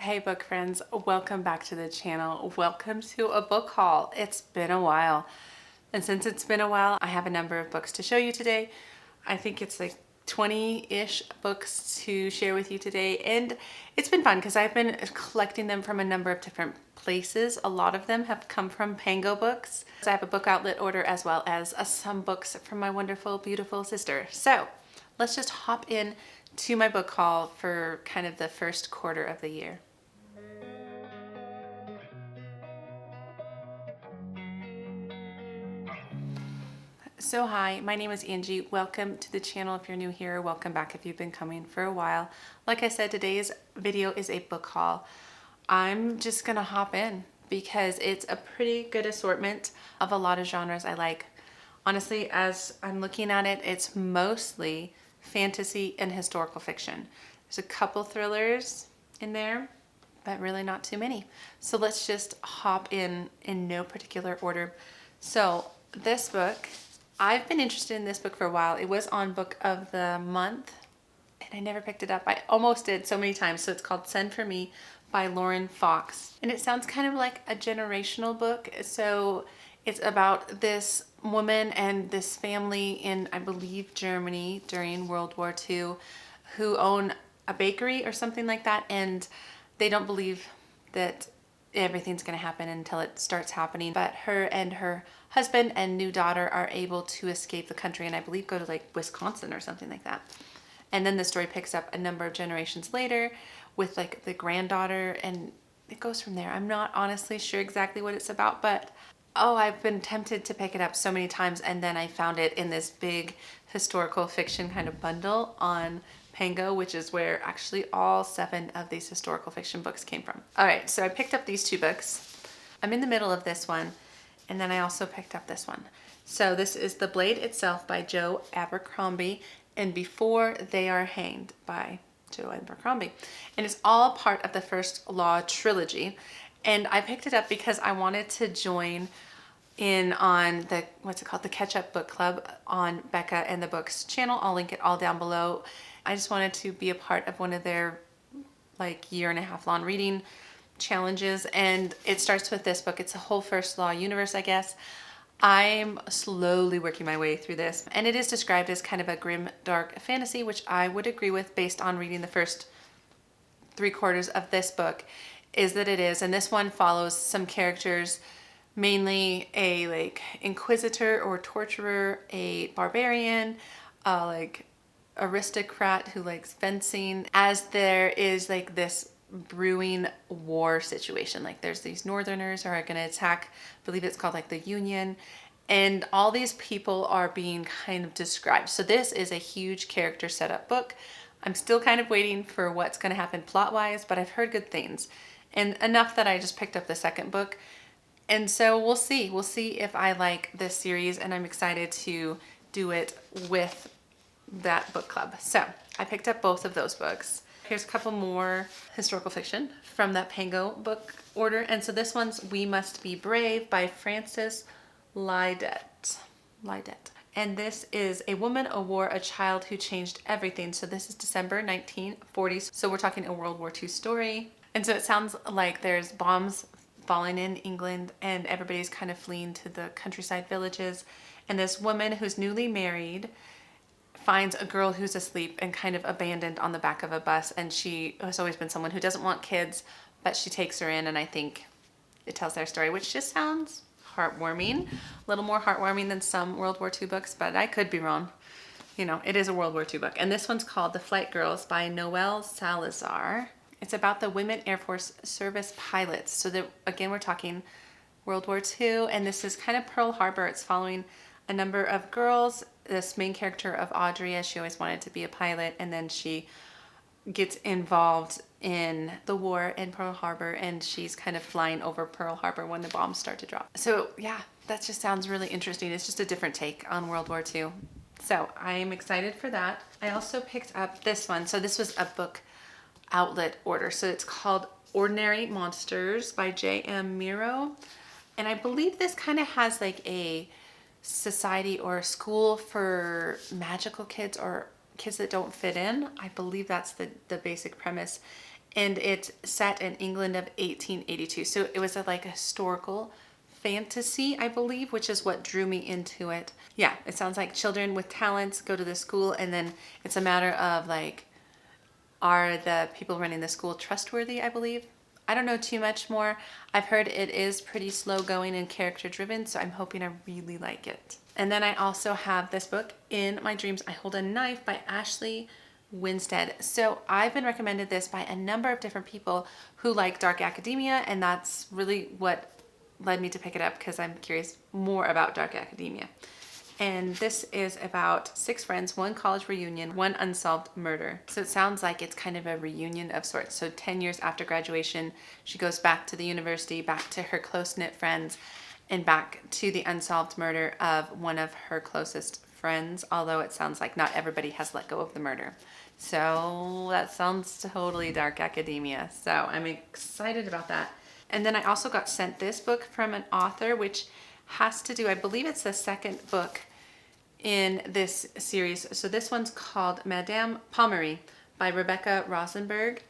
Hey book friends, welcome back to the channel. Welcome to a book haul. It's been a while. And since it's been a while, I have a number of books to show you today. I think it's like 20-ish books to share with you today. And it's been fun because I've been collecting them from a number of different places. A lot of them have come from Pango books. So I have a book outlet order as well as some books from my wonderful, beautiful sister. So let's just hop in to my book haul for kind of the first quarter of the year. So hi, my name is Angie. Welcome to the channel if you're new here. Welcome back if you've been coming for a while. Like I said, today's video is a book haul. I'm just gonna hop in because it's a pretty good assortment of a lot of genres I like. Honestly, as I'm looking at it, it's mostly fantasy and historical fiction. There's a couple thrillers in there, but really not too many. So let's just hop in no particular order. So this book, I've been interested in this book for a while. It was on Book of the Month and I never picked it up. I almost did so many times. So it's called Send For Me by Lauren Fox. And it sounds kind of like a generational book. So it's about this woman and this family in, I believe, Germany during World War II who own a bakery or something like that. And they don't believe that everything's going to happen until it starts happening. But her and her husband and new daughter are able to escape the country and I believe go to like Wisconsin or something like that. And then the story picks up a number of generations later with like the granddaughter and it goes from there. I'm not honestly sure exactly what it's about, but oh, I've been tempted to pick it up so many times and then I found it in this big historical fiction kind of bundle on Pango, which is where actually all 7 of these historical fiction books came from. All right, so I picked up these 2 books. I'm in the middle of this one, and then I also picked up this one. So this is The Blade Itself by Joe Abercrombie, and Before They Are Hanged by Joe Abercrombie. And it's all part of the First Law trilogy. And I picked it up because I wanted to join in on the, what's it called, the Catch Up Book Club on Becca and the Books channel. I'll link it all down below. I just wanted to be a part of one of their like 1.5 year long reading challenges. And it starts with this book. It's a whole First Law universe, I guess. I'm slowly working my way through this. And it is described as kind of a grim, dark fantasy, which I would agree with based on reading the first 3/4 of this book, is that it is. And this one follows some characters, mainly a like inquisitor or torturer, a barbarian, like aristocrat who likes fencing, as there is like this brewing war situation. Like there's these northerners who are going to attack, I believe it's called like the Union, and all these people are being kind of described. So this is a huge character setup book. I'm still kind of waiting for what's going to happen plot wise, but I've heard good things and enough that I just picked up the second book. And so we'll see if I like this series, and I'm excited to do it with that book club. So I picked up both of those books. Here's a couple more historical fiction from that Pango book order. And so this one's We Must Be Brave by Frances Lydet. And this is A Woman, a War, a Child Who Changed Everything. So this is December 1940s. So we're talking a World War II story. And so it sounds like there's bombs falling in England and everybody's kind of fleeing to the countryside villages. And this woman who's newly married finds a girl who's asleep and kind of abandoned on the back of a bus, and she has always been someone who doesn't want kids, but she takes her in, and I think it tells their story, which just sounds heartwarming, a little more heartwarming than some World War II books, but I could be wrong. You know, it is a World War II book. And this one's called The Flight Girls by Noelle Salazar. It's about the women Air Force service pilots. So that, again, we're talking World War II, and this is kind of Pearl Harbor. It's following a number of girls. This main character of Audrey, she always wanted to be a pilot, and then she gets involved in the war in Pearl Harbor, and she's kind of flying over Pearl Harbor when the bombs start to drop. So yeah, that just sounds really interesting. It's just a different take on World War II. So I'm excited for that. I also picked up this one. So this was a book outlet order. So it's called Ordinary Monsters by J.M. Miro. And I believe this kind of has like a society or a school for magical kids or kids that don't fit in. I believe that's the basic premise. and it's set in England of 1882. So it was like a historical fantasy, I believe, which is what drew me into it. Yeah, it sounds like children with talents go to the school, and then it's a matter of like, are the people running the school trustworthy, I believe. I don't know too much more. I've heard it is pretty slow going and character driven, so I'm hoping I really like it. And then I also have this book, In My Dreams I Hold a Knife by Ashley Winstead. So I've been recommended this by a number of different people who like dark academia, and that's really what led me to pick it up, because I'm curious more about dark academia. And this is about 6 friends, 1 college reunion, 1 unsolved murder. So it sounds like it's kind of a reunion of sorts. So 10 years after graduation, she goes back to the university, back to her close-knit friends, and back to the unsolved murder of one of her closest friends, although it sounds like not everybody has let go of the murder. So that sounds totally dark academia. So I'm excited about that. And then I also got sent this book from an author, which has to do, I believe it's the second book in this series. So this one's called Madame Pommery by Rebecca Rosenberg,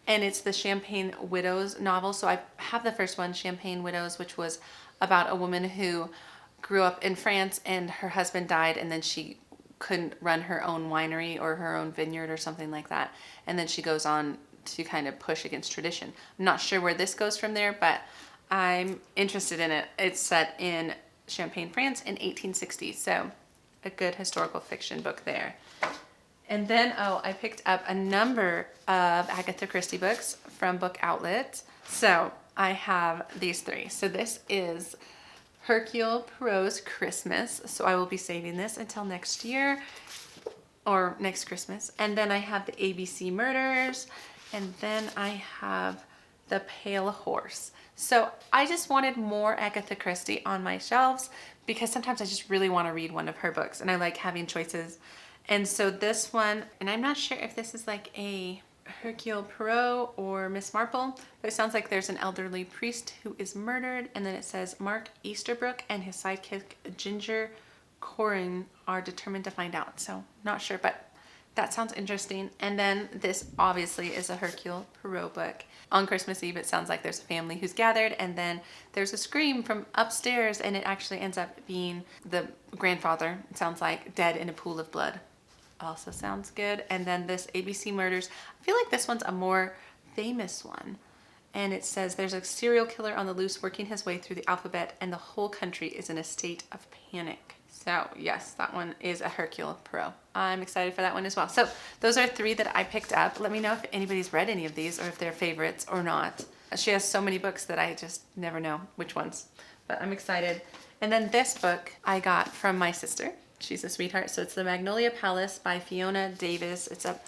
and it's the Champagne Widows novel. So I have the first one, Champagne Widows, which was about a woman who grew up in France and her husband died, and then she couldn't run her own winery or her own vineyard or something like that. And then she goes on to kind of push against tradition. I'm not sure where this goes from there, but I'm interested in it. It's set in Champagne, France in 1860. So a good historical fiction book there. And then, I picked up a number of Agatha Christie books from Book Outlet. So I have these 3. So this is Hercule Poirot's Christmas. So I will be saving this until next year or next Christmas. And then I have the ABC Murders. And then I have The Pale Horse. So I just wanted more Agatha Christie on my shelves, because sometimes I just really want to read one of her books and I like having choices. And so this one, and I'm not sure if this is like a Hercule Poirot or Miss Marple, but it sounds like there's an elderly priest who is murdered, and then it says Mark Easterbrook and his sidekick Ginger Corin are determined to find out. So not sure, but that sounds interesting. And then this obviously is a Hercule Poirot book. On Christmas Eve, it sounds like there's a family who's gathered, and then there's a scream from upstairs, and it actually ends up being the grandfather, it sounds like, dead in a pool of blood. Also sounds good. And then this ABC Murders, I feel like this one's a more famous one. And it says there's a serial killer on the loose working his way through the alphabet, and the whole country is in a state of panic. So yes, that one is a Hercule Poirot. I'm excited for that one as well. So those are 3 that I picked up. Let me know if anybody's read any of these or if they're favorites or not. She has so many books that I just never know which ones, but I'm excited. And then this book I got from my sister. She's a sweetheart. So it's The Magnolia Palace by Fiona Davis. It's a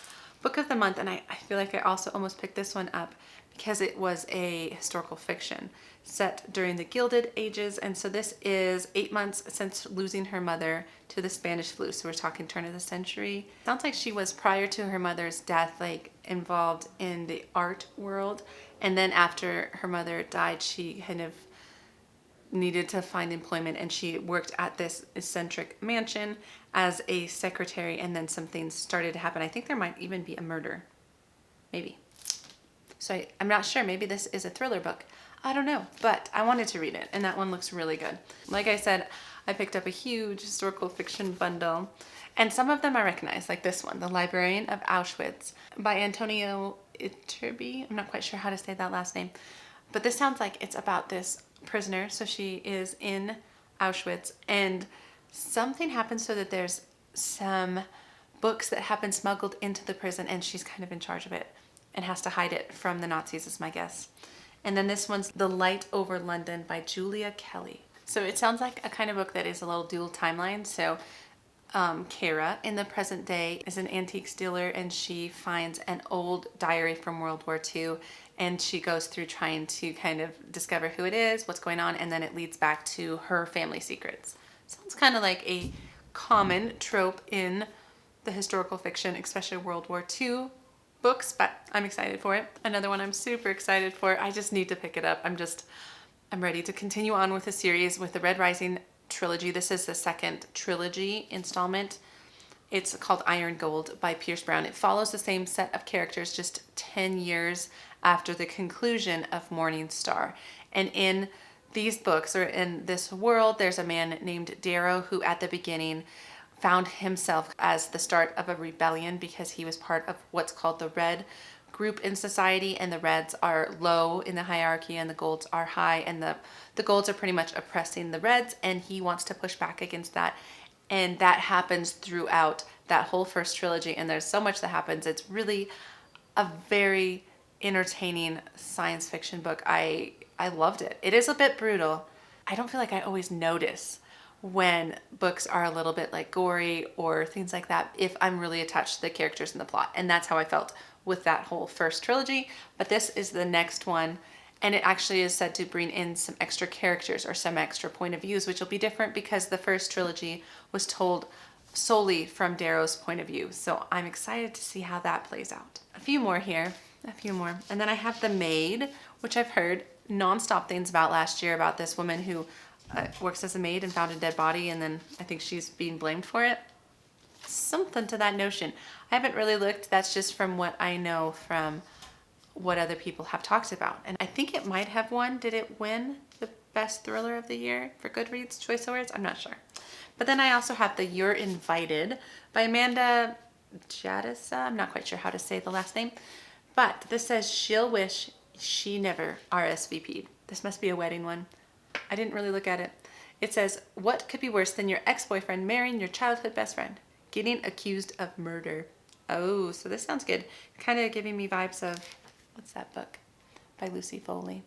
book of the month, and I feel like I also almost picked this one up because it was a historical fiction set during the Gilded Ages. And so this is 8 months since losing her mother to the Spanish flu. So we're talking turn of the century. Sounds like she was, prior to her mother's death, like involved in the art world. And then after her mother died, she kind of needed to find employment, and she worked at this eccentric mansion as a secretary, and then some things started to happen. I think there might even be a murder. Maybe. So I'm not sure. Maybe this is a thriller book. I don't know, but I wanted to read it, and that one looks really good. Like I said, I picked up a huge historical fiction bundle, and some of them I recognize, like this one, The Librarian of Auschwitz by Antonio Iturbi. I'm not quite sure how to say that last name, but this sounds like it's about this prisoner. So she is in Auschwitz, and something happens so that there's some books that have been smuggled into the prison, and she's kind of in charge of it and has to hide it from the Nazis, is my guess. And then this one's The Light Over London by Julia Kelly. So it sounds like a kind of book that is a little dual timeline. So Kara in the present day is an antiques dealer, and she finds an old diary from World War II, and she goes through trying to kind of discover who it is, what's going on, and then it leads back to her family secrets. Sounds kind of like a common trope in the historical fiction, especially World War II books, but I'm excited for it. Another one I'm super excited for. I just need to pick it up. I'm ready to continue on with the series with the Red Rising trilogy. This is the second trilogy installment. It's called Iron Gold by Pierce Brown. It follows the same set of characters just 10 years after the conclusion of Morning Star. And in these books, or in this world, there's a man named Darrow who at the beginning found himself as the start of a rebellion because he was part of what's called the Red group in society, and the Reds are low in the hierarchy and the Golds are high, and the Golds are pretty much oppressing the Reds, and he wants to push back against that. And that happens throughout that whole first trilogy, and there's so much that happens. It's really a very entertaining science fiction book. I loved it. It is a bit brutal. I don't feel like I always notice when books are a little bit like gory or things like that if I'm really attached to the characters and the plot. And that's how I felt with that whole first trilogy. But this is the next one, and it actually is said to bring in some extra characters or some extra point of views, which will be different because the first trilogy was told solely from Darrow's point of view. So I'm excited to see how that plays out. A few more here, a few more. And then I have The Maid, which I've heard nonstop things about last year, about this woman who works as a maid and found a dead body, and then I think she's being blamed for it. Something to that notion. I haven't really looked. That's just from what I know from what other people have talked about. And I think it might have won. Did it win the best thriller of the year for Goodreads Choice Awards? I'm not sure. But then I also have the You're Invited by Amanda Jadisa. I'm not quite sure how to say the last name. But this says she'll wish she never RSVP'd. This must be a wedding one. I didn't really look at it. It says, what could be worse than your ex-boyfriend marrying your childhood best friend? Getting accused of murder. Oh, so this sounds good. Kind of giving me vibes of, what's that book? By Lucy Foley.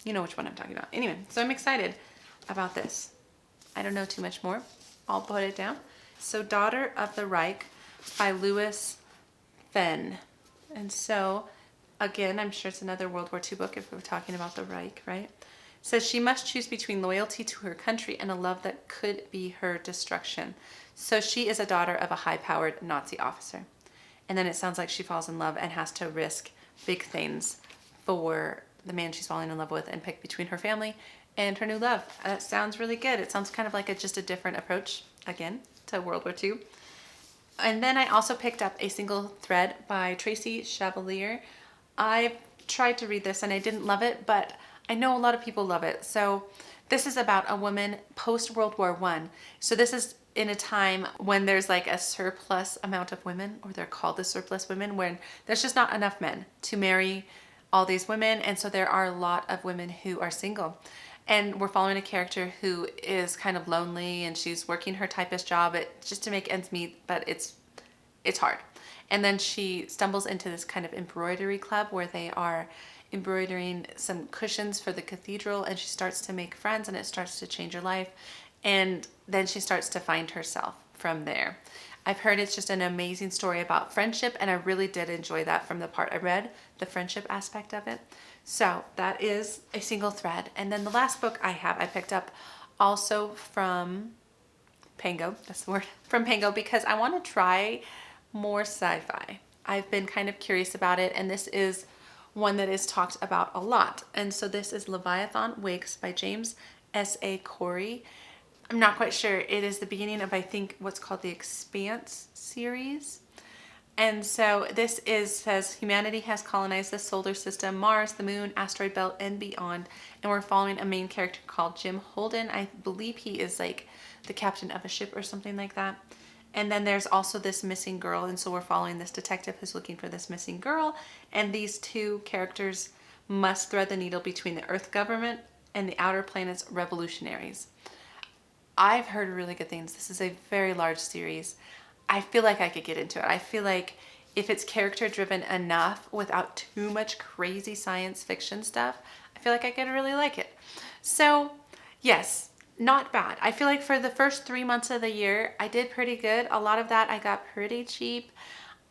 You know which one I'm talking about. Anyway, so I'm excited about this. I don't know too much more. I'll put it down. So Daughter of the Reich by Louis Fenn. And so, again, I'm sure it's another World War II book if we're talking about the Reich, right? It says she must choose between loyalty to her country and a love that could be her destruction. So she is a daughter of a high-powered Nazi officer. And then it sounds like she falls in love and has to risk big things for the man she's falling in love with and pick between her family and her new love. That sounds really good. It sounds kind of like just a different approach, again, to World War II. And then I also picked up A Single Thread by Tracy Chevalier. I tried to read this and I didn't love it, but I know a lot of people love it. So this is about a woman post-World War I. So this is in a time when there's like a surplus amount of women, or they're called the surplus women, when there's just not enough men to marry all these women. And so there are a lot of women who are single. And we're following a character who is kind of lonely, and she's working her typist job just to make ends meet, but it's hard. And then she stumbles into this kind of embroidery club where they are embroidering some cushions for the cathedral, and she starts to make friends, and it starts to change her life. And then she starts to find herself from there. I've heard it's just an amazing story about friendship, and I really did enjoy that from the part I read, the friendship aspect of it. So that is A Single Thread. And then the last book I picked up also from Pango, that's the word, from Pango, because I want to try more sci-fi. I've been kind of curious about it, and this is one that is talked about a lot. And so this is Leviathan Wakes by James S.A. Corey. I'm not quite sure. It is the beginning of, I think, what's called the Expanse series. And so this says humanity has colonized the solar system, Mars, the moon, asteroid belt, and beyond. And we're following a main character called Jim Holden. I believe he is like the captain of a ship or something like that. And then there's also this missing girl. And so we're following this detective who's looking for this missing girl. And these two characters must thread the needle between the Earth government and the outer planet's revolutionaries. I've heard really good things. This is a very large series. I feel like I could get into it. I feel like if it's character driven enough without too much crazy science fiction stuff, I feel like I could really like it. So yes, not bad. I feel like for the first 3 months of the year, I did pretty good. A lot of that I got pretty cheap.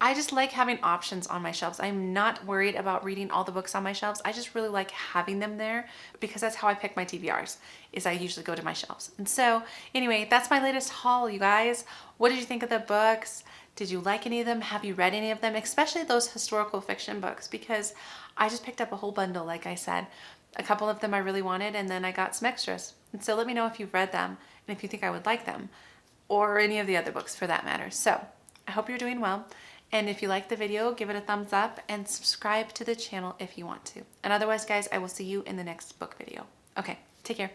I just like having options on my shelves. I'm not worried about reading all the books on my shelves. I just really like having them there because that's how I pick my TBRs, is I usually go to my shelves. And so anyway, that's my latest haul, you guys. What did you think of the books? Did you like any of them? Have you read any of them? Especially those historical fiction books, because I just picked up a whole bundle, like I said. A couple of them I really wanted, and then I got some extras. And so let me know if you've read them and if you think I would like them. or any of the other books for that matter. So I hope you're doing well. And if you like the video, give it a thumbs up and subscribe to the channel if you want to. And otherwise, guys, I will see you in the next book video. Okay, take care.